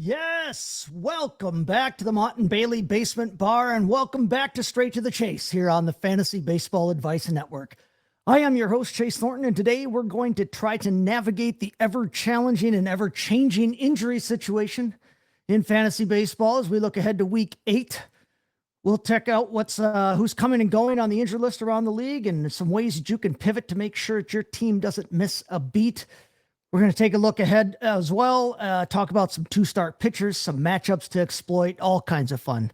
Yes, welcome back to the Mott and Bailey Basement Bar, and welcome back to Straight to the Chase here on the Fantasy Baseball Advice Network. I am your host, Chase Thornton, and today we're going to try to navigate the ever-challenging and ever-changing injury situation in fantasy baseball as we look ahead to Week 8. We'll check out who's coming and going on the injury list around the league and some ways that you can pivot to make sure that your team doesn't miss a beat. We're going to take a look ahead as well, talk about some two-start pitchers, some matchups to exploit, all kinds of fun.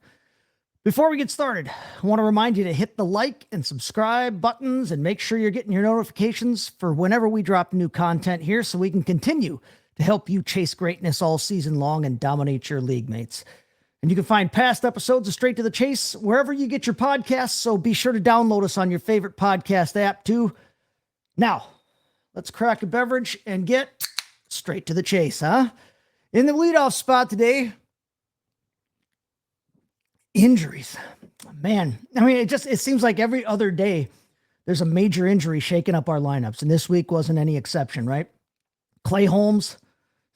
Before we get started, I want to remind you to hit the like and subscribe buttons and make sure you're getting your notifications for whenever we drop new content here so we can continue to help you chase greatness all season long and dominate your league mates. And you can find past episodes of Straight to the Chase wherever you get your podcasts, so be sure to download us on your favorite podcast app too. Now, let's crack a beverage and get straight to the chase, huh? In the leadoff spot today, injuries. Man, I mean, it seems like every other day there's a major injury shaking up our lineups, and this week wasn't any exception, right? Clay Holmes,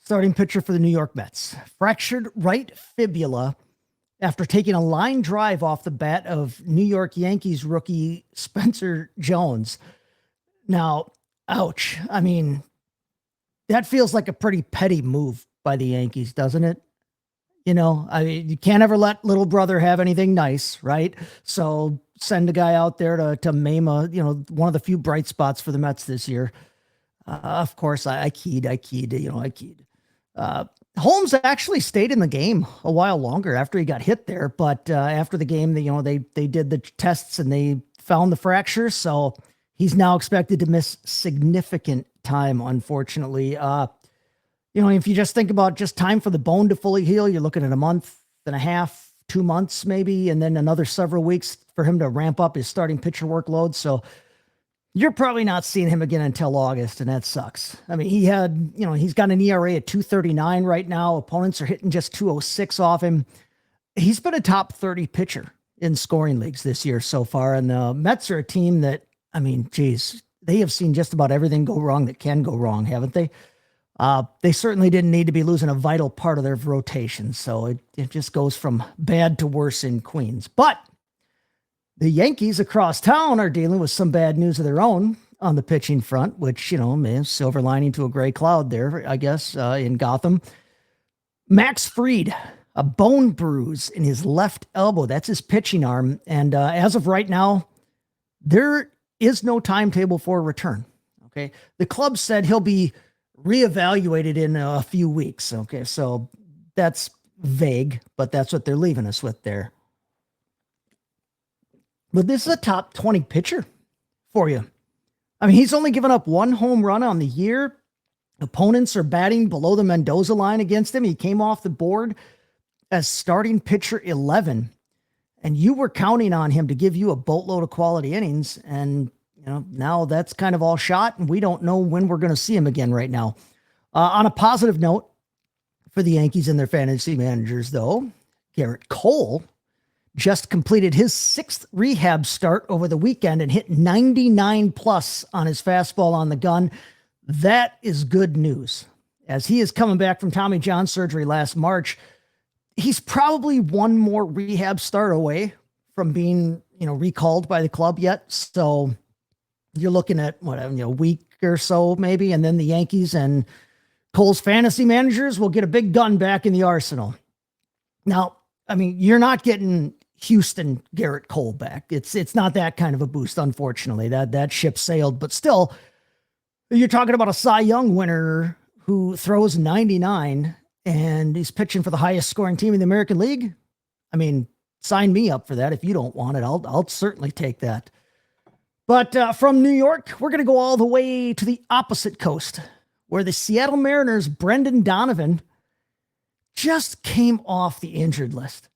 starting pitcher for the New York Mets, fractured right fibula after taking a line drive off the bat of New York Yankees rookie Spencer Jones. Now, ouch. I mean, that feels like a pretty petty move by the Yankees, doesn't it? You know, I mean, you can't ever let little brother have anything nice, right? So send a guy out there to maim one of the few bright spots for the Mets this year. Of course, I keyed. Holmes actually stayed in the game a while longer after he got hit there, but after the game, they did the tests and they found the fracture, so he's now expected to miss significant time, unfortunately. If you just think about just time for the bone to fully heal, you're looking at a month and a half, 2 months maybe, and then another several weeks for him to ramp up his starting pitcher workload. So you're probably not seeing him again until August, and that sucks. I mean, he's got an ERA at 2.39 right now. Opponents are hitting just 2.06 off him. He's been a top 30 pitcher in scoring leagues this year so far, and the Mets are a team that, I mean, geez, they have seen just about everything go wrong that can go wrong, haven't they? They certainly didn't need to be losing a vital part of their rotation, so it just goes from bad to worse in Queens. But the Yankees across town are dealing with some bad news of their own on the pitching front, which, silver lining to a gray cloud there, I guess, in Gotham. Max Fried, a bone bruise in his left elbow. That's his pitching arm. And as of right now, there is no timetable for a return. Okay. The club said he'll be reevaluated in a few weeks. Okay. So that's vague, but that's what they're leaving us with there. But this is a top 20 pitcher for you. I mean, he's only given up one home run on the year. Opponents are batting below the Mendoza line against him. He came off the board as starting pitcher 11. And you were counting on him to give you a boatload of quality innings. And, now that's kind of all shot. And we don't know when we're going to see him again right now. On a positive note for the Yankees and their fantasy managers, though, Gerrit Cole just completed his 6th rehab start over the weekend and hit 99 plus on his fastball on the gun. That is good news. As he is coming back from Tommy John surgery last March, he's probably one more rehab start away from being, recalled by the club yet. So you're looking at a week or so maybe, and then the Yankees and Cole's fantasy managers will get a big gun back in the arsenal. Now, I mean, you're not getting Houston Gerrit Cole back. It's not that kind of a boost, unfortunately. That ship sailed, but still, you're talking about a Cy Young winner who throws 99 and he's pitching for the highest scoring team in the American League. I mean, sign me up for that. If you don't want it, I'll certainly take that. But from New York, we're going to go all the way to the opposite coast, where the Seattle Mariners' Brendan Donovan just came off the injured list.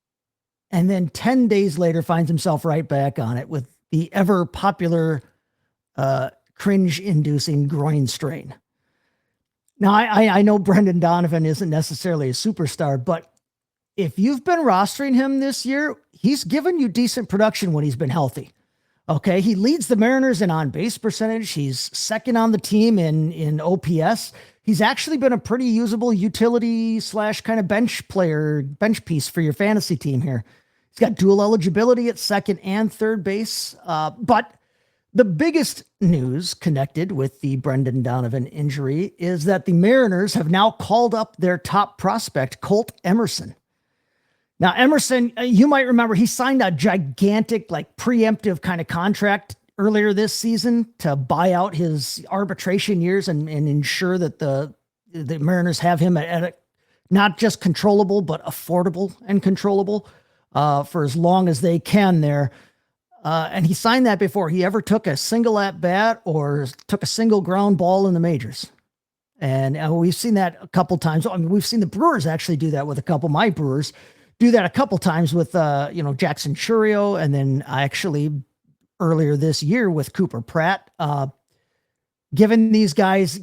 And then 10 days later finds himself right back on it with the ever popular cringe-inducing groin strain. Now, I know Brendan Donovan isn't necessarily a superstar, but if you've been rostering him this year, he's given you decent production when he's been healthy. Okay, he leads the Mariners in on-base percentage. He's second on the team in OPS. he's actually been a pretty usable utility / kind of bench piece for your fantasy team here. He's got dual eligibility at second and third base. But the biggest news connected with the Brendan Donovan injury is that the Mariners have now called up their top prospect, Colt Emerson. Now, Emerson, you might remember he signed a gigantic, like preemptive kind of contract earlier this season to buy out his arbitration years and ensure that the Mariners have him at a, not just controllable, but affordable and controllable for as long as they can there. And he signed that before he ever took a single at bat or took a single ground ball in the majors. And we've seen that a couple times. I mean, we've seen the Brewers actually do that with a couple. My Brewers do that a couple times with, Jackson Chourio. And then actually earlier this year with Cooper Pratt, giving these guys,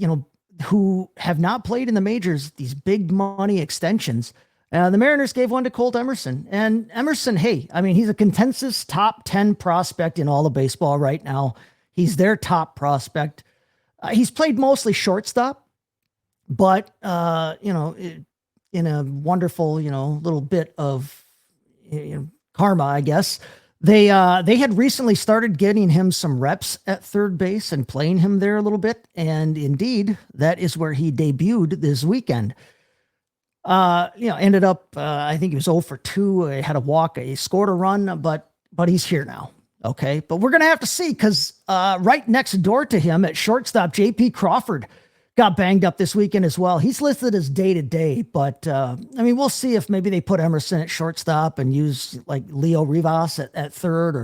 who have not played in the majors, these big money extensions. The Mariners gave one to Colt Emerson. And Emerson, hey, I mean, he's a consensus top 10 prospect in all of baseball right now. He's their top prospect. He's played mostly shortstop, but, in a wonderful, little bit of karma, I guess. They had recently started getting him some reps at third base and playing him there a little bit. And indeed, that is where he debuted this weekend. Ended up, I think he was 0 for 2. He had a walk. He scored a run, but he's here now. Okay. But we're going to have to see because right next door to him at shortstop, J.P. Crawford got banged up this weekend as well. He's listed as day-to-day, but we'll see if maybe they put Emerson at shortstop and use like Leo Rivas at third,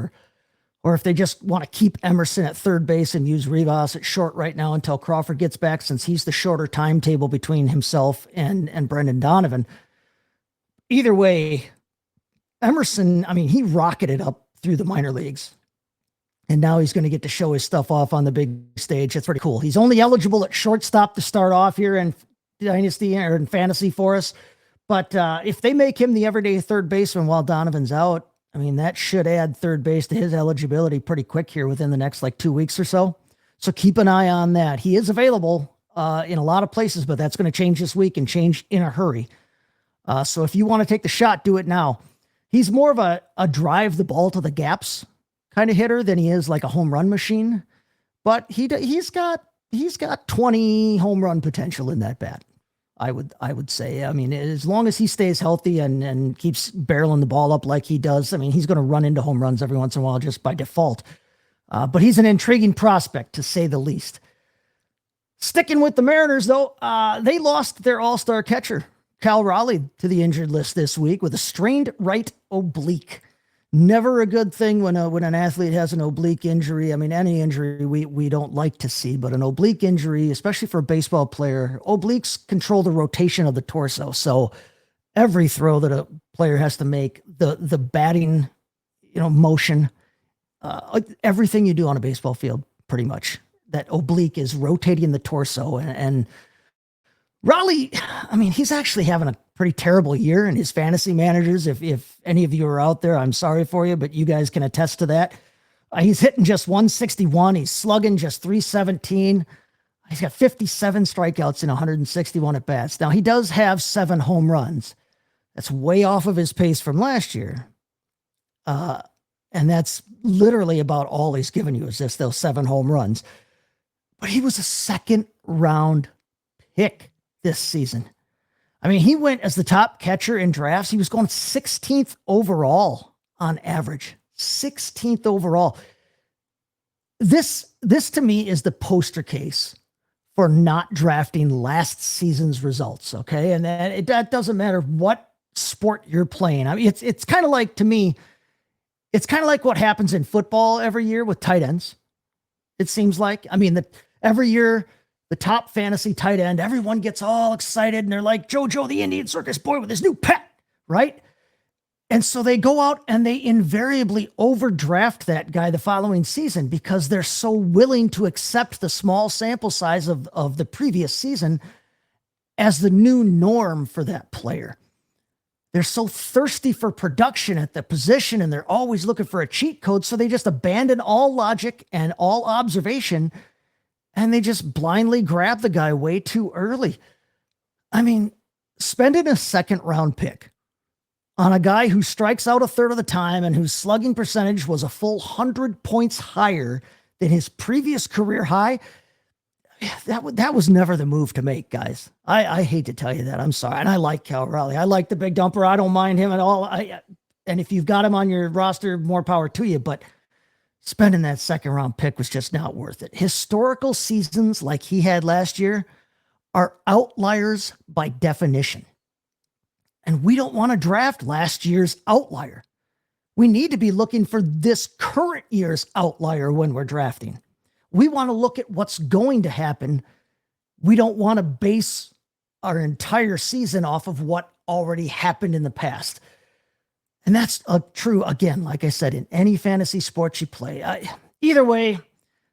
or if they just want to keep Emerson at third base and use Rivas at short right now until Crawford gets back, since he's the shorter timetable between himself and Brendan Donovan. Either way, Emerson, he rocketed up through the minor leagues. And now he's going to get to show his stuff off on the big stage. That's pretty cool. He's only eligible at shortstop to start off here in Dynasty or in fantasy for us. But if they make him the everyday third baseman while Donovan's out, that should add third base to his eligibility pretty quick here within the next 2 weeks or so. So keep an eye on that. He is available in a lot of places, but that's going to change this week and change in a hurry. So if you want to take the shot, do it now. He's more of a drive the ball to the gaps kind of hitter than he is like a home run machine, but he's got 20 home run potential in that bat. I would say, as long as he stays healthy and keeps barreling the ball up like he does, he's going to run into home runs every once in a while just by default. But he's an intriguing prospect to say the least. Sticking with the Mariners though, they lost their all-star catcher, Cal Raleigh, to the injured list this week with a strained right oblique. Never a good thing when an athlete has an oblique injury. Any injury we don't like to see, but an oblique injury, especially for a baseball player, obliques control the rotation of the torso. So every throw that a player has to make, the batting, motion, everything you do on a baseball field, pretty much, that oblique is rotating the torso. And Raleigh, he's actually having a pretty terrible year, and his fantasy managers, if any of you are out there, I'm sorry for you, but you guys can attest to that. He's hitting just 161. He's slugging just 317. He's got 57 strikeouts in 161 at bats. Now he does have 7 home runs. That's way off of his pace from last year. And that's literally about all he's given you is just those 7 home runs. But he was a second round pick this season. He went as the top catcher in drafts. He was going 16th overall on average. 16th overall. This to me is the poster case for not drafting last season's results. Okay. And that doesn't matter what sport you're playing. It's kind of like, to me, it's kind of like what happens in football every year with tight ends. It seems like, every year, the top fantasy tight end, everyone gets all excited and they're like JoJo the Indian Circus Boy with his new pet, right? And so they go out and they invariably overdraft that guy the following season because they're so willing to accept the small sample size of the previous season as the new norm for that player. They're so thirsty for production at the position and they're always looking for a cheat code. So they just abandon all logic and all observation and they just blindly grab the guy way too early. I mean, spending a second-round pick on a guy who strikes out a third of the time and whose slugging percentage was a full 100 points higher than his previous career high, that was never the move to make, guys. I hate to tell you that. I'm sorry. And I like Cal Raleigh. I like the big dumper. I don't mind him at all. And if you've got him on your roster, more power to you. But spending that second-round pick was just not worth it. Historical seasons like he had last year are outliers by definition. And we don't want to draft last year's outlier. We need to be looking for this current year's outlier when we're drafting. We want to look at what's going to happen. We don't want to base our entire season off of what already happened in the past. And that's true, again, like I said, in any fantasy sport you play. Either way,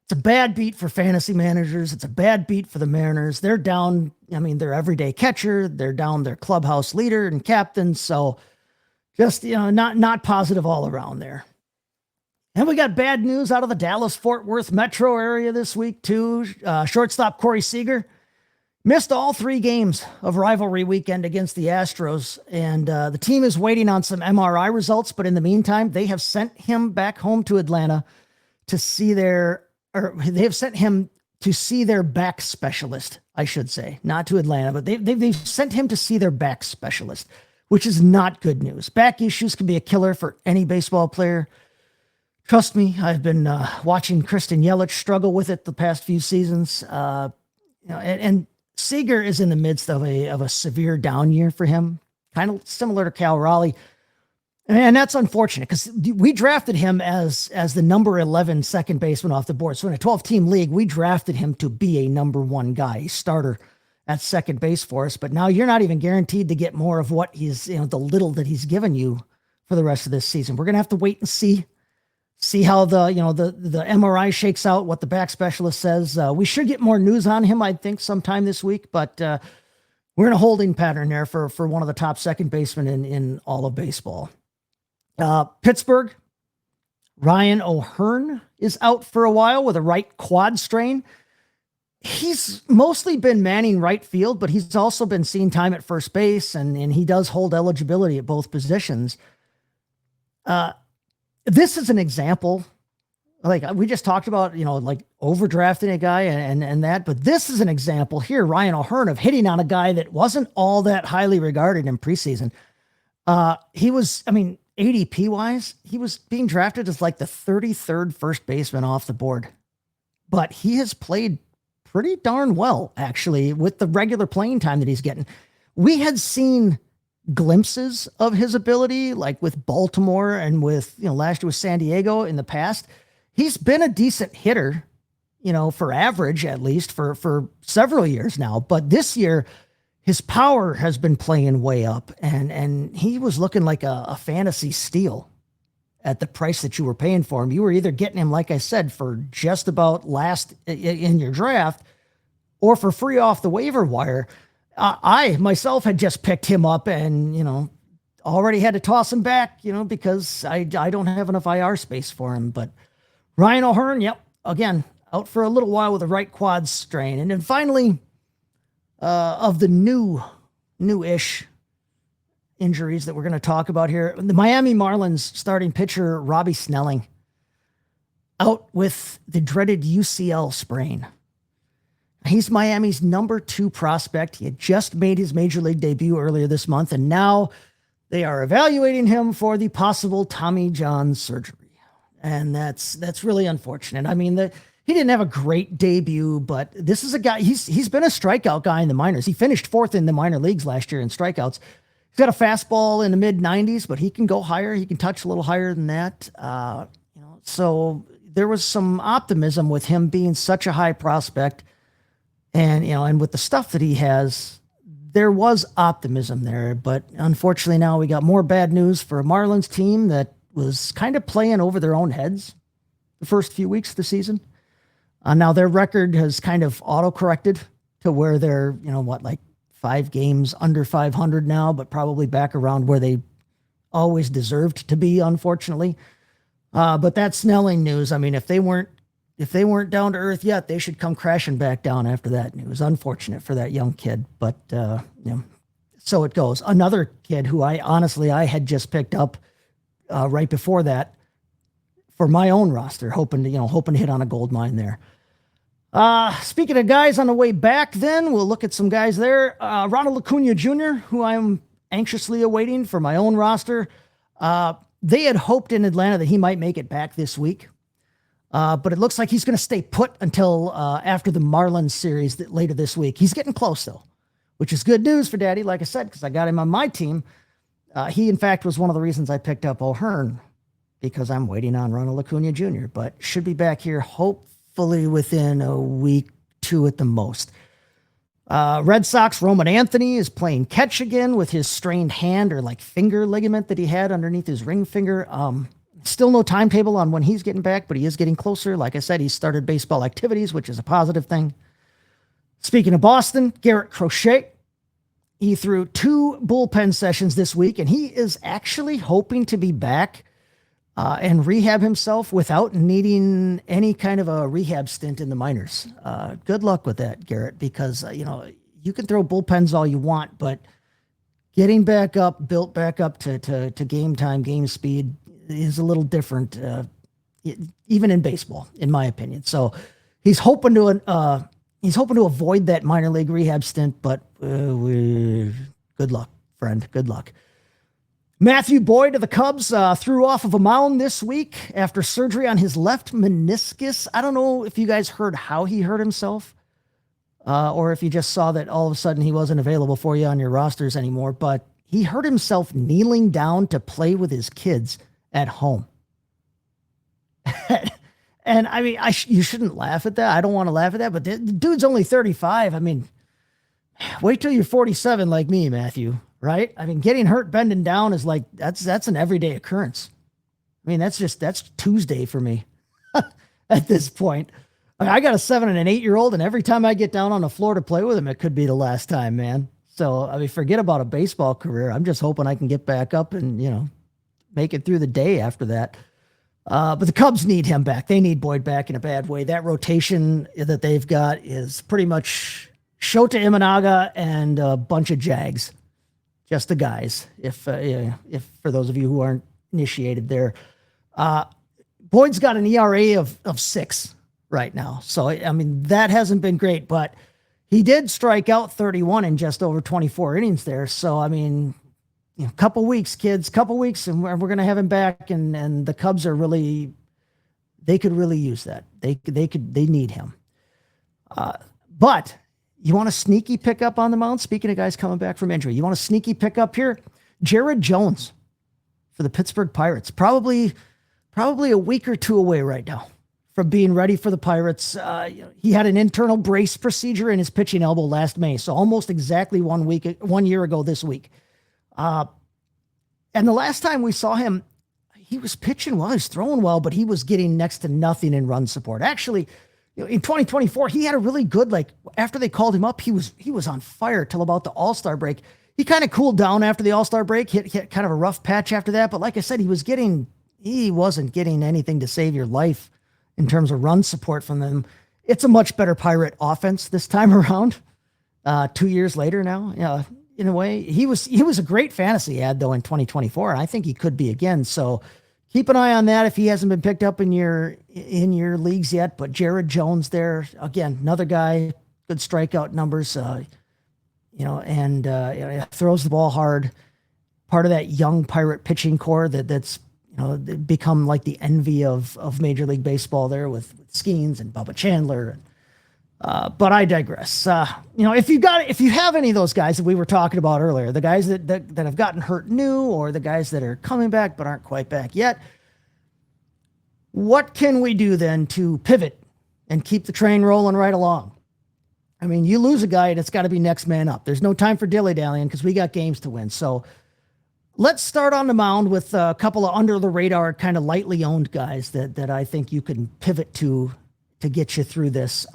it's a bad beat for fantasy managers. It's a bad beat for the Mariners. They're down, their everyday catcher. They're down their clubhouse leader and captain. So just, not positive all around there. And we got bad news out of the Dallas-Fort Worth metro area this week, too. Shortstop Corey Seager missed all 3 games of rivalry weekend against the Astros. And the team is waiting on some MRI results. But in the meantime, they have sent him back home to Atlanta to see their back specialist, I should say. Not to Atlanta, but they've sent him to see their back specialist, which is not good news. Back issues can be a killer for any baseball player. Trust me, I've been watching Kristen Yelich struggle with it the past few seasons. And Seager is in the midst of a severe down year for him, kind of similar to Cal Raleigh. And that's unfortunate because we drafted him as the number 11 second baseman off the board. So in a 12-team league, we drafted him to be a number 1 guy, a starter at second base for us. But now you're not even guaranteed to get more of what he's, the little that he's given you for the rest of this season. We're going to have to wait and see how the MRI shakes out, what the back specialist says. We should get more news on him, I think, sometime this week, but we're in a holding pattern there for one of the top second basemen in all of baseball. Pittsburgh, Ryan O'Hearn is out for a while with a right quad strain. He's mostly been manning right field, but he's also been seeing time at first base, and he does hold eligibility at both positions. This is an example, like we just talked about, like overdrafting a guy and that, but this is an example here, Ryan O'Hearn, of hitting on a guy that wasn't all that highly regarded in preseason. He was, ADP wise, he was being drafted as like the 33rd first baseman off the board, but he has played pretty darn well, actually, with the regular playing time that he's getting. We had seen glimpses of his ability, like with Baltimore and with, last year with San Diego in the past. He's been a decent hitter, for average, at least for several years now. But this year, his power has been playing way up, and he was looking like a fantasy steal at the price that you were paying for him. You were either getting him, like I said, for just about last in your draft or for free off the waiver wire. I myself had just picked him up and, already had to toss him back, because I don't have enough IR space for him. But Ryan O'Hearn, yep, again, out for a little while with a right quad strain. And then finally, of the new-ish injuries that we're going to talk about here, the Miami Marlins starting pitcher Robby Snelling out with the dreaded UCL sprain. He's Miami's number 2 prospect. He had just made his major league debut earlier this month, and now they are evaluating him for the possible Tommy John surgery. And that's really unfortunate. He didn't have a great debut, but this is a guy, he's been a strikeout guy in the minors. He finished 4th in the minor leagues last year in strikeouts. He's got a fastball in the mid 90s, but he can go higher. He can touch a little higher than that. So there was some optimism with him being such a high prospect. And with the stuff that he has, there was optimism there. But unfortunately now we got more bad news for a Marlins team that was kind of playing over their own heads the first few weeks of the season. Now their record has kind of auto-corrected to where they're, 5 games under 500 now, but probably back around where they always deserved to be, unfortunately. But that Snelling news, if if they weren't down to earth yet, they should come crashing back down after that. And it was unfortunate for that young kid, but so it goes. Another kid who I had just picked up right before that for my own roster, hoping to hit on a gold mine there. Speaking of guys on the way back, then we'll look at some guys there. Ronald Acuña Jr., who I'm anxiously awaiting for my own roster. They had hoped in Atlanta that he might make it back this week. But it looks like he's going to stay put until after the Marlins series later this week. He's getting close, though, which is good news for Daddy, like I said, because I got him on my team. He, in fact, was one of the reasons I picked up O'Hearn, because I'm waiting on Ronald Acuña Jr., but should be back here hopefully within a week, 2 at the most. Red Sox, Roman Anthony is playing catch again with his strained hand or like finger ligament that he had underneath his ring finger. Still no timetable on when he's getting back, but he is getting closer. Like I said, he started baseball activities, which is a positive thing. Speaking of Boston, Garrett Crochet, he threw 2 bullpen sessions this week, and he is actually hoping to be back and rehab himself without needing any kind of a rehab stint in the minors. Good luck with that, Garrett, because, you can throw bullpens all you want, but getting back up, built back up to game time, game speed is a little different, even in baseball, in my opinion. So he's hoping to avoid that minor league rehab stint, but good luck, friend. Good luck. Matthew Boyd of the Cubs threw off of a mound this week after surgery on his left meniscus. I don't know if you guys heard how he hurt himself or if you just saw that all of a sudden he wasn't available for you on your rosters anymore, but he hurt himself kneeling down to play with his kids at home. And I mean, you shouldn't laugh at that. I don't want to laugh at that, but the dude's only 35. I mean, wait till you're 47 like me, Matthew. Right? I mean, getting hurt bending down is like, that's an everyday occurrence. I mean, that's Tuesday for me at this point. I got a 7 and an 8-year-old, and every time I get down on the floor to play with him, it could be the last time, man. So, I mean, forget about a baseball career. I'm just hoping I can get back up and, make it through the day after that. But the Cubs need him back. They need Boyd back in a bad way. That rotation that they've got is pretty much Shota Imanaga and a bunch of Jags. Just the guys, if for those of you who aren't initiated there. Boyd's got an ERA of 6 right now. So, I mean, that hasn't been great, but he did strike out 31 in just over 24 innings there. So, I mean, couple weeks, kids, and we're going to have him back. And the Cubs are they could really use that. They need him. But you want a sneaky pickup on the mound? Speaking of guys coming back from injury, you want a sneaky pickup here? Jared Jones for the Pittsburgh Pirates. Probably a week or 2 away right now from being ready for the Pirates. He had an internal brace procedure in his pitching elbow last May, so almost exactly 1 year ago this week. And the last time we saw him, he was pitching well, he was throwing well, but he was getting next to nothing in run support. Actually, in 2024, he had a really good, after they called him up, he was on fire till about the All-Star break. He kind of cooled down after the All-Star break, hit kind of a rough patch after that. But like I said, he wasn't getting anything to save your life in terms of run support from them. It's a much better Pirate offense this time around, 2 years later now. In a way, he was a great fantasy ad though in 2024. And I think he could be again. So keep an eye on that if he hasn't been picked up in your leagues yet. But Jared Jones there, again, another guy, good strikeout numbers, throws the ball hard. Part of that young Pirate pitching core that's become like the envy of Major League Baseball there with Skenes and Bubba Chandler. But I digress. If you have any of those guys that we were talking about earlier, the guys that have gotten hurt new, or the guys that are coming back but aren't quite back yet, what can we do then to pivot and keep the train rolling right along? I mean, you lose a guy and it's got to be next man up. There's no time for dilly-dallying because we got games to win. So let's start on the mound with a couple of under-the-radar, kind of lightly owned guys that I think you can pivot to get you through this.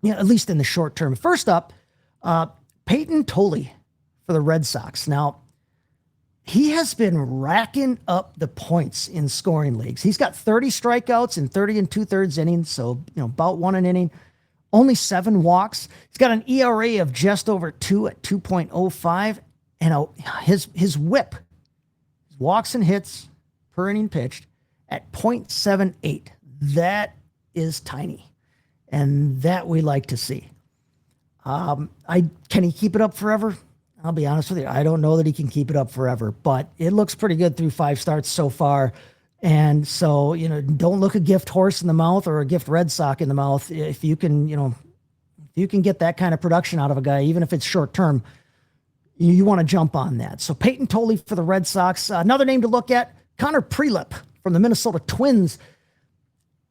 At least in the short term. First up, Payton Tolle for the Red Sox. Now, he has been racking up the points in scoring leagues. He's got 30 strikeouts in 30 and 2/3 innings, so about 1 an inning. Only 7 walks. He's got an ERA of just over 2 at 2.05, and his whip, his walks and hits per inning pitched, at 0.78. That is tiny, and that we like to see. Can he keep it up forever? I'll be honest with you. I don't know that he can keep it up forever, but it looks pretty good through 5 starts so far. And so, don't look a gift horse in the mouth or a gift Red Sox in the mouth. If you can, if you can get that kind of production out of a guy, even if it's short term, you want to jump on that. So Payton, Tolle for the Red Sox. Another name to look at, Prielipp from the Minnesota Twins.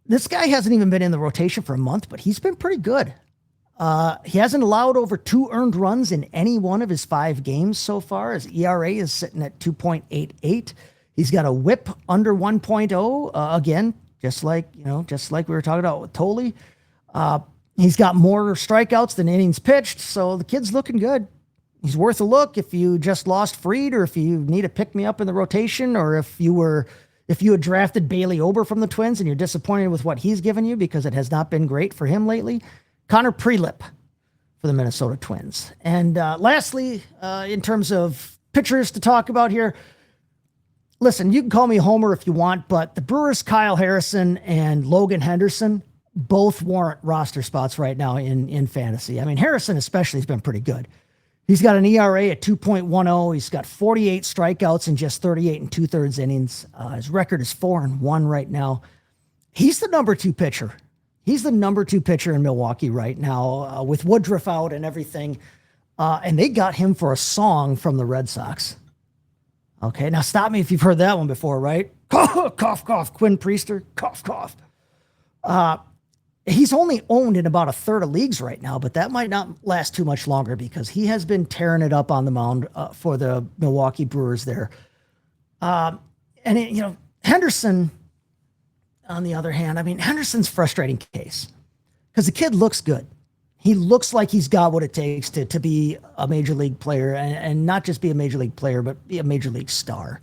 This guy hasn't even been in the rotation for a month, but he's been pretty good. He hasn't allowed over 2 earned runs in any one of his 5 games so far. His ERA is sitting at 2.88. He's got a whip under 1.0. Again, just like we were talking about with Tolle. He's got more strikeouts than innings pitched, so the kid's looking good. He's worth a look if you just lost Fried, or if you need to pick me up in the rotation, or if you had drafted Bailey Ober from the Twins and you're disappointed with what he's given you because it has not been great for him lately. Prielipp for the Minnesota Twins. And lastly, in terms of pitchers to talk about here, listen, you can call me a homer if you want, but the Brewers' Kyle Harrison and Logan Henderson both warrant roster spots right now in fantasy. I mean, Harrison especially has been pretty good. He's got an ERA at 2.10. He's got 48 strikeouts in just 38 and 2/3 innings. His record is 4-1 right now. He's the number 2 pitcher. He's the number 2 pitcher in Milwaukee right now, with Woodruff out and everything. And they got him for a song from the Red Sox. Okay, now stop me if you've heard that one before, right? Cough, cough, cough. Quinn Priester, cough, cough. He's only owned in about 1/3 of leagues right now, but that might not last too much longer because he has been tearing it up on the mound for the Milwaukee Brewers there. Henderson, on the other hand, Henderson's frustrating case because the kid looks good. He looks like he's got what it takes to be a major league player, and not just be a major league player, but be a major league star.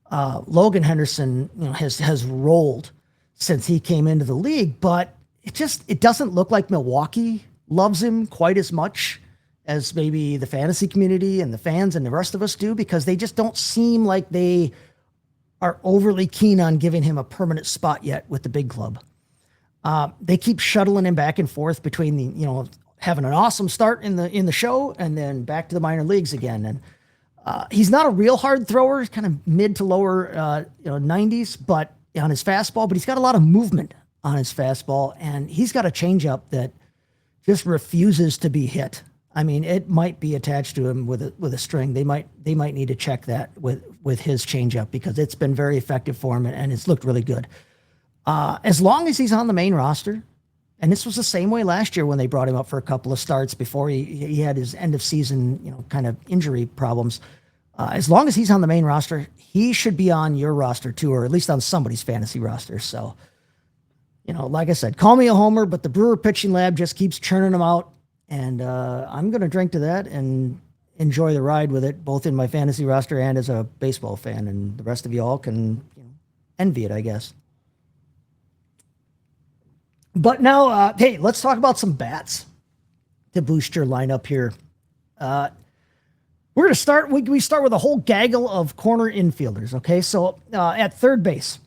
Logan Henderson, has rolled since he came into the league, but it doesn't look like Milwaukee loves him quite as much as maybe the fantasy community and the fans and the rest of us do, because they just don't seem like they are overly keen on giving him a permanent spot yet with the big club. They keep shuttling him back and forth between having an awesome start in the show and then back to the minor leagues again. And he's not a real hard thrower. He's kind of mid to lower 90s, but on his fastball, but he's got a lot of movement on his fastball, and he's got a changeup that just refuses to be hit. It might be attached to him with a string. They might need to check that with his changeup, because it's been very effective for him and it's looked really good. As long as he's on the main roster, and this was the same way last year when they brought him up for a couple of starts before he had his end of season, kind of injury problems. As long as he's on the main roster, he should be on your roster too, or at least on somebody's fantasy roster. So, like I said, call me a homer, but the Brewer pitching lab just keeps churning them out. And I'm going to drink to that and enjoy the ride with it, both in my fantasy roster and as a baseball fan. And the rest of you all can envy it, I guess. But now, hey, let's talk about some bats to boost your lineup here. We're going to start, we start with a whole gaggle of corner infielders, okay? So at third base,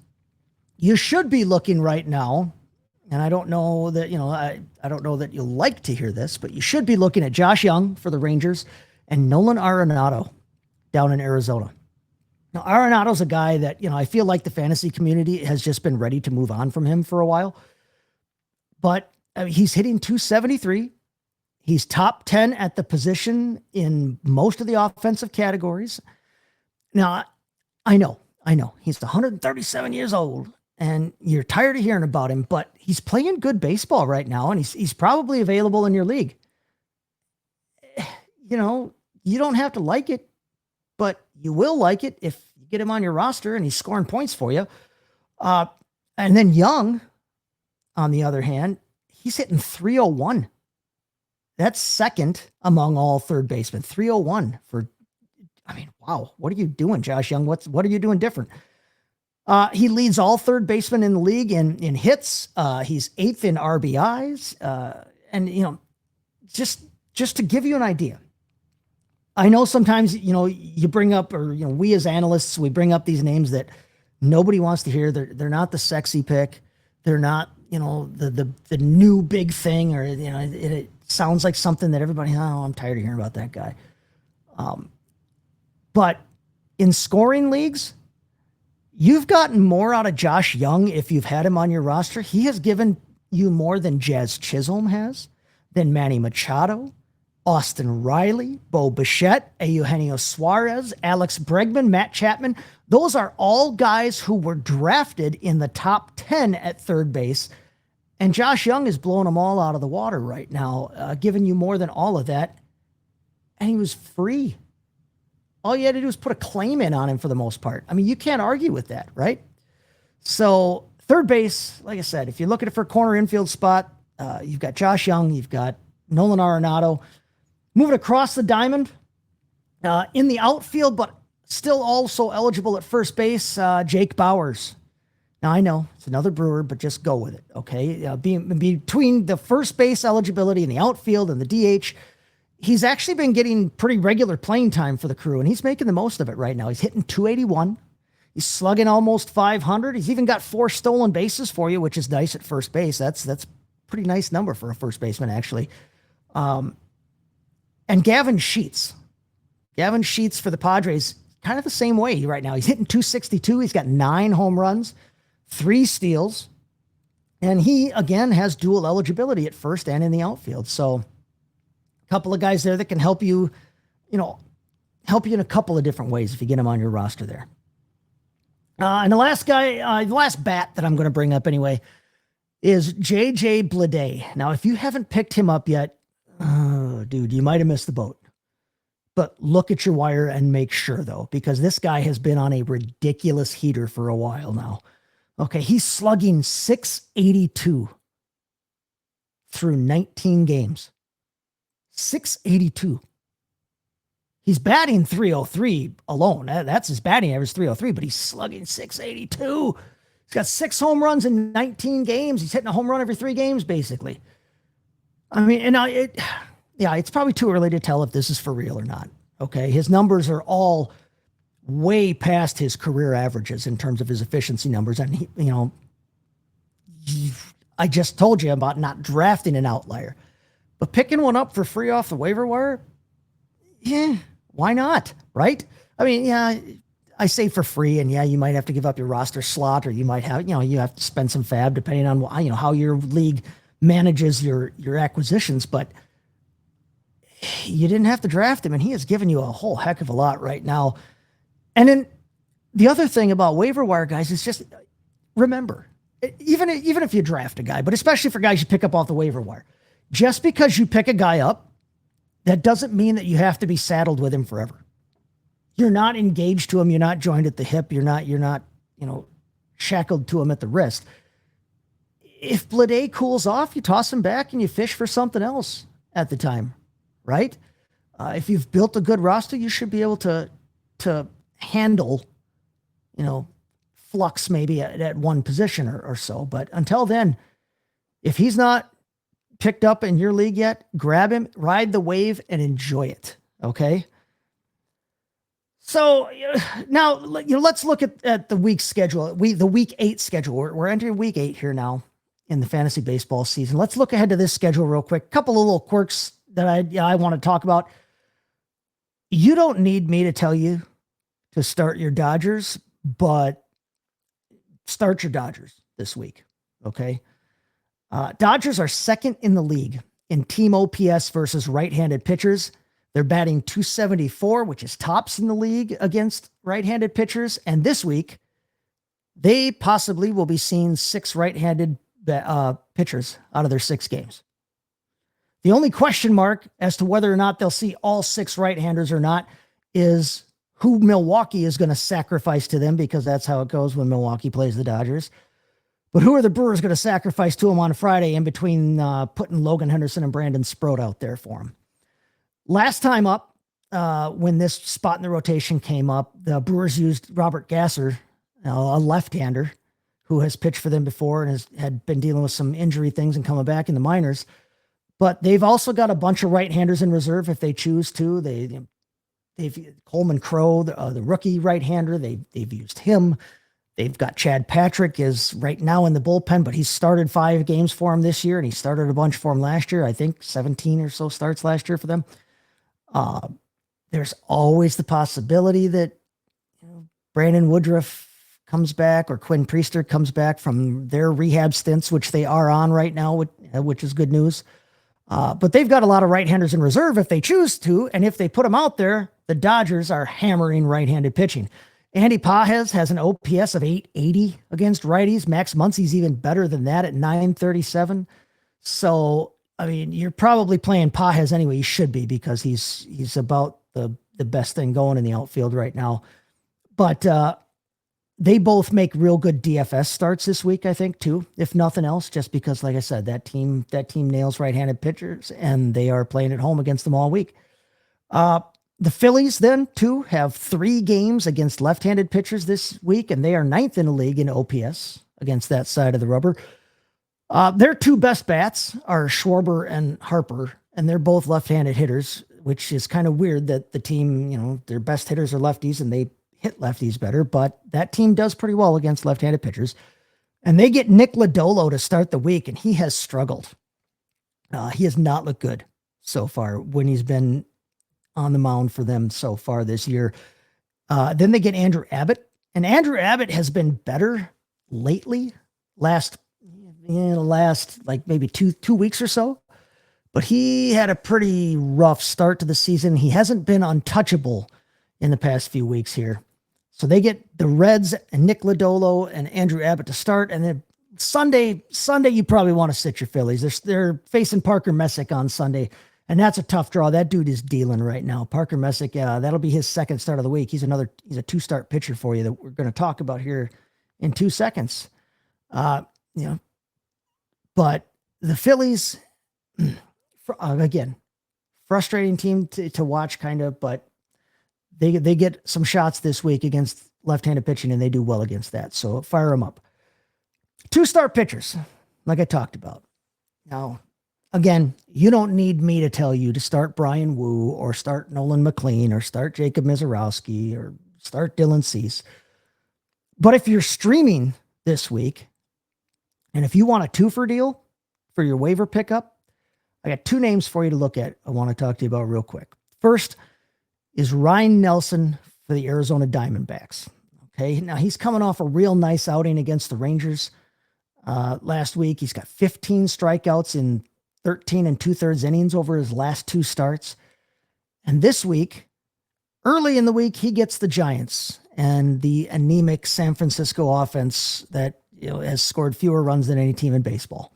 you should be looking right now, and I don't know that, I don't know that you'll like to hear this, but you should be looking at Josh Jung for the Rangers and Nolan Arenado down in Arizona. Now, Arenado's a guy that, I feel like the fantasy community has just been ready to move on from him for a while. But he's hitting 273. He's top 10 at the position in most of the offensive categories. Now, I know. He's 137 years old, and you're tired of hearing about him, but he's playing good baseball right now, and he's probably available in your league. You don't have to like it, but you will like it if you get him on your roster and he's scoring points for you. And then Jung, on the other hand, he's hitting 301. That's second among all third basemen, 301 for I mean, wow, what are you doing, Josh Jung? What are you doing different? He leads all third basemen in the league in hits. He's 8th in RBIs. And, you know, just to give you an idea, I know sometimes, you know, you bring up, or, you know, we as analysts, we bring up these names that nobody wants to hear. They're not the sexy pick. They're not, you know, the new big thing, or, you know, it sounds like something that everybody, oh, I'm tired of hearing about that guy. But in scoring leagues, you've gotten more out of Josh Jung if you've had him on your roster. He has given you more than Jazz Chisholm has, than Manny Machado, Austin Riley, Bo Bichette, Eugenio Suarez, Alex Bregman, Matt Chapman. Those are all guys who were drafted in the top 10 at third base. And Josh Jung is blowing them all out of the water right now, giving you more than all of that. And he was free. All you had to do was put a claim in on him for the most part. I mean, you can't argue with that, right? So third base, like I said, if you're looking for a corner infield spot, you've got Josh Jung, you've got Nolan Arenado. Moving across the diamond, in the outfield, but still also eligible at first base, Jake Bauers. Now, I know it's another Brewer, but just go with it, okay? Between the first base eligibility and the outfield and the DH, he's actually been getting pretty regular playing time for the Crew, and he's making the most of it right now. He's hitting .281. He's slugging almost .500. He's even got 4 stolen bases for you, which is nice at first base. That's pretty nice number for a first baseman, actually. And Gavin Sheets for the Padres, kind of the same way right now. He's hitting .262. He's got 9 home runs, 3 steals. And he, again, has dual eligibility at first and in the outfield. So a couple of guys there that can help you, help you in a couple of different ways if you get him on your roster there. And the last guy, the last bat that I'm going to bring up anyway, is J.J. Bleday. Now, if you haven't picked him up yet, oh, dude, you might have missed the boat. But look at your wire and make sure, though, because this guy has been on a ridiculous heater for a while now. Okay, he's slugging .682 through 19 games. .682. He's batting .303 alone. That's his batting average, .303, but he's slugging .682. He's got 6 home runs in 19 games. He's hitting a home run every 3 games, basically. I mean, and it's probably too early to tell if this is for real or not. Okay, his numbers are all way past his career averages in terms of his efficiency numbers, and I just told you about not drafting an outlier, but picking one up for free off the waiver wire, yeah, why not, right? I mean, yeah, I say for free, and yeah, you might have to give up your roster slot, or you might have, you have to spend some fab depending on how your league manages your acquisitions, but you didn't have to draft him, and he has given you a whole heck of a lot right now. And then the other thing about waiver wire guys is just remember, even if you draft a guy, but especially for guys you pick up off the waiver wire, just because you pick a guy up, that doesn't mean that you have to be saddled with him forever. You're not engaged to him. You're not joined at the hip. You're not, shackled to him at the wrist. If Bleday cools off, you toss him back and you fish for something else at the time, right? If you've built a good roster, you should be able to handle, flux maybe at one position or so. But until then, if he's not picked up in your league yet, grab him, ride the wave, and enjoy it. Okay. So now, let's look at the week schedule. The week 8 schedule. We're entering week 8 here now in the fantasy baseball season. Let's look ahead to this schedule real quick. A couple of little quirks that I want to talk about. You don't need me to tell you to start your Dodgers, but start your Dodgers this week. Okay. Dodgers are second in the league in team OPS versus right-handed pitchers. They're batting .274, which is tops in the league against right-handed pitchers. And this week, they possibly will be seeing 6 right-handed pitchers out of their 6 games. The only question mark as to whether or not they'll see all 6 right-handers or not is who Milwaukee is going to sacrifice to them, because that's how it goes when Milwaukee plays the Dodgers. But who are the Brewers going to sacrifice to them on Friday in between putting Logan Henderson and Brandon Sproat out there for them? Last time up, when this spot in the rotation came up, the Brewers used Robert Gasser, a left-hander who has pitched for them before and had been dealing with some injury things and coming back in the minors. But they've also got a bunch of right-handers in reserve if they choose to. They've Coleman Crow, the rookie right-hander. They've used him. They've got Chad Patrick is right now in the bullpen, but he's started 5 games for him this year, and he started a bunch for him last year. I think 17 or so starts last year for them. There's always the possibility that Brandon Woodruff comes back or Quinn Priester comes back from their rehab stints, which they are on right now, which is good news. But they've got a lot of right-handers in reserve if they choose to, and if they put them out there, the Dodgers are hammering right-handed pitching. Andy Pages has an OPS of 880 against righties. Max Muncy's even better than that at 937. So, I mean, you're probably playing Pages anyway. You should be, because he's about the best thing going in the outfield right now. But they both make real good DFS starts this week, I think, too, if nothing else, just because, like I said, that team nails right-handed pitchers, and they are playing at home against them all week. The Phillies then, too, have 3 games against left-handed pitchers this week, and they are 9th in the league in OPS against that side of the rubber. Their 2 best bats are Schwarber and Harper, and they're both left-handed hitters, which is kind of weird that the team, their best hitters are lefties, and they hit lefties better, but that team does pretty well against left-handed pitchers. And they get Nick Lodolo to start the week, and he has struggled. He has not looked good so far when he's been on the mound for them so far this year. Then they get Andrew Abbott, and Andrew Abbott has been better lately, last like maybe two weeks or so, but he had a pretty rough start to the season. He hasn't been untouchable in the past few weeks here. So they get the Reds and Nick Lodolo and Andrew Abbott to start. And then Sunday, you probably want to sit your Phillies. They're facing Parker Messick on Sunday, and that's a tough draw. That dude is dealing right now. Parker Messick, that'll be his second start of the week. He's a 2-start pitcher for you that we're going to talk about here in 2 seconds. But the Phillies, again, frustrating team to watch kind of, but they get some shots this week against left-handed pitching, and they do well against that. So fire them up. 2-start pitchers, like I talked about. Now, again, you don't need me to tell you to start Brian Wu or start Nolan McLean or start Jacob Mizorowski or start Dylan Cease. But if you're streaming this week, and if you want a 2-for deal for your waiver pickup, I got 2 names for you to look at I want to talk to you about real quick. First is Ryan Nelson for the Arizona Diamondbacks. Okay, now he's coming off a real nice outing against the Rangers last week. He's got 15 strikeouts in 13 2/3 innings over his last 2 starts. And this week, early in the week, he gets the Giants and the anemic San Francisco offense that has scored fewer runs than any team in baseball.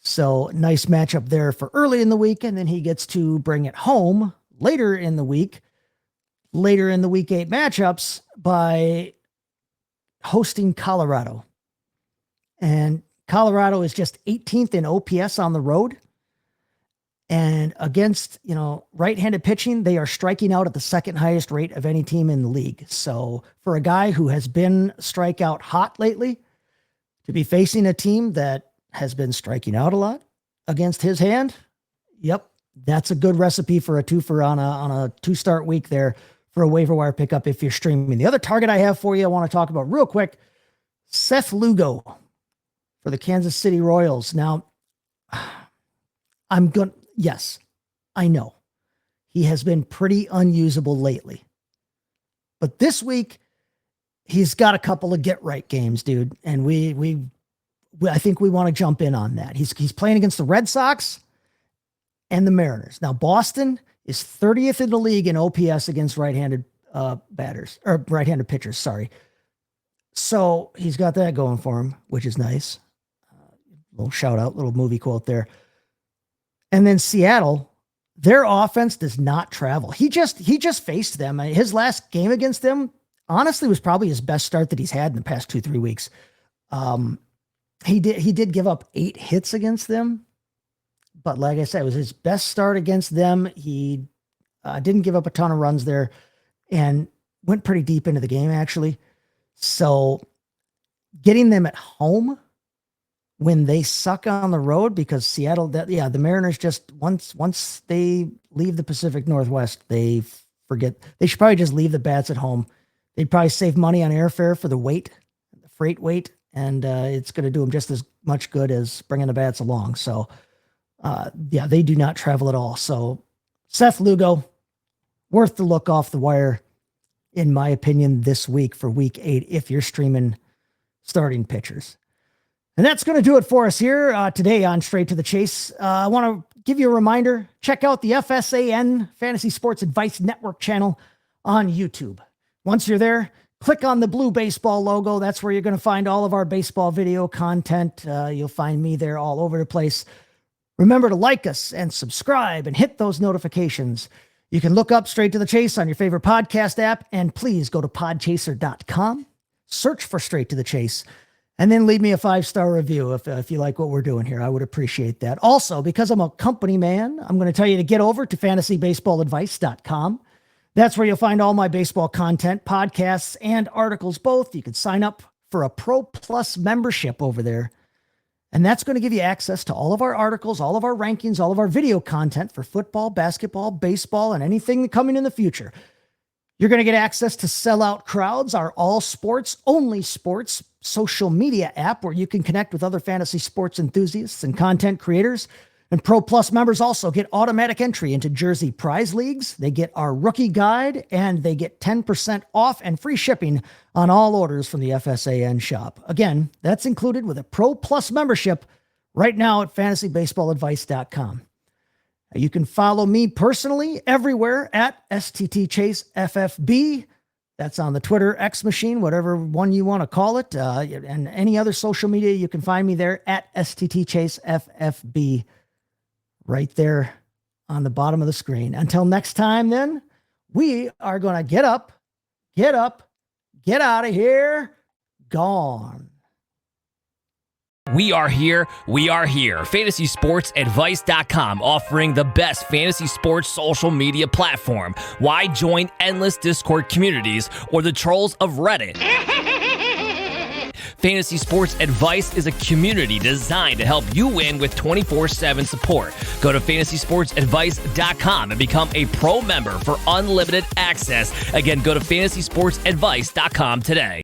So nice matchup there for early in the week, and then he gets to bring it home later in the week 8 matchups by hosting Colorado. And Colorado is just 18th in OPS on the road. And against, right-handed pitching, they are striking out at the second highest rate of any team in the league. So for a guy who has been strikeout hot lately, to be facing a team that has been striking out a lot against his hand, yep, that's a good recipe for a 2-for on a 2-start week there for a waiver wire pickup if you're streaming. The other target I have for you I want to talk about real quick, Seth Lugo for the Kansas City Royals. Now, yes, I know he has been pretty unusable lately, but this week he's got a couple of get right games, dude. And I think we want to jump in on that. He's playing against the Red Sox and the Mariners. Now, Boston is 30th in the league in OPS against right-handed batters or right-handed pitchers. Sorry. So he's got that going for him, which is nice. Little shout out, little movie quote there. And then Seattle, their offense does not travel. He just faced them. His last game against them, honestly, was probably his best start that he's had in the past 2-3 weeks. He did give up 8 hits against them, but like I said, it was his best start against them. He Didn't give up a ton of runs there and went pretty deep into the game, actually. So getting them at home when they suck on the road, because Seattle, the Mariners just, once they leave the Pacific Northwest, they forget. They should probably just leave the bats at home. They'd probably save money on airfare for the freight weight, and it's going to do them just as much good as bringing the bats along. So, they do not travel at all. So, Seth Lugo, worth the look off the wire, in my opinion, this week for Week 8, if you're streaming starting pitchers. And that's going to do it for us here today on Straight to the Chase. I want to give you a reminder, check out the FSAN Fantasy Sports Advice Network channel on YouTube. Once you're there, click on the blue baseball logo. That's where you're going to find all of our baseball video content. You'll find me there all over the place. Remember to like us and subscribe and hit those notifications. You can look up Straight to the Chase on your favorite podcast app, and please go to podchaser.com, search for Straight to the Chase, and then leave me a 5-star review if you like what we're doing here. I would appreciate that. Also, because I'm a company man, I'm going to tell you to get over to fantasybaseballadvice.com. That's where you'll find all my baseball content, podcasts, and articles both. You can sign up for a Pro Plus membership over there. And that's going to give you access to all of our articles, all of our rankings, all of our video content for football, basketball, baseball, and anything coming in the future. You're going to get access to Sellout Crowds, our all sports, only sports social media app where you can connect with other fantasy sports enthusiasts and content creators. And Pro Plus members also get automatic entry into Jersey prize leagues. They get our rookie guide, and they get 10% off and free shipping on all orders from the FSAN shop. Again, that's included with a Pro Plus membership right now at fantasybaseballadvice.com. You can follow me personally everywhere at STTChaseFFB. That's on the Twitter X machine, whatever one you want to call it. And any other social media, you can find me there at STTChaseFFB. Right there on the bottom of the screen. Until next time, then, we are going to get up, get out of here, gone. We are here. FantasySportsAdvice.com, offering the best fantasy sports social media platform. Why join endless Discord communities or the trolls of Reddit? Fantasy Sports Advice is a community designed to help you win with 24/7 support. Go to FantasySportsAdvice.com and become a pro member for unlimited access. Again, go to FantasySportsAdvice.com today.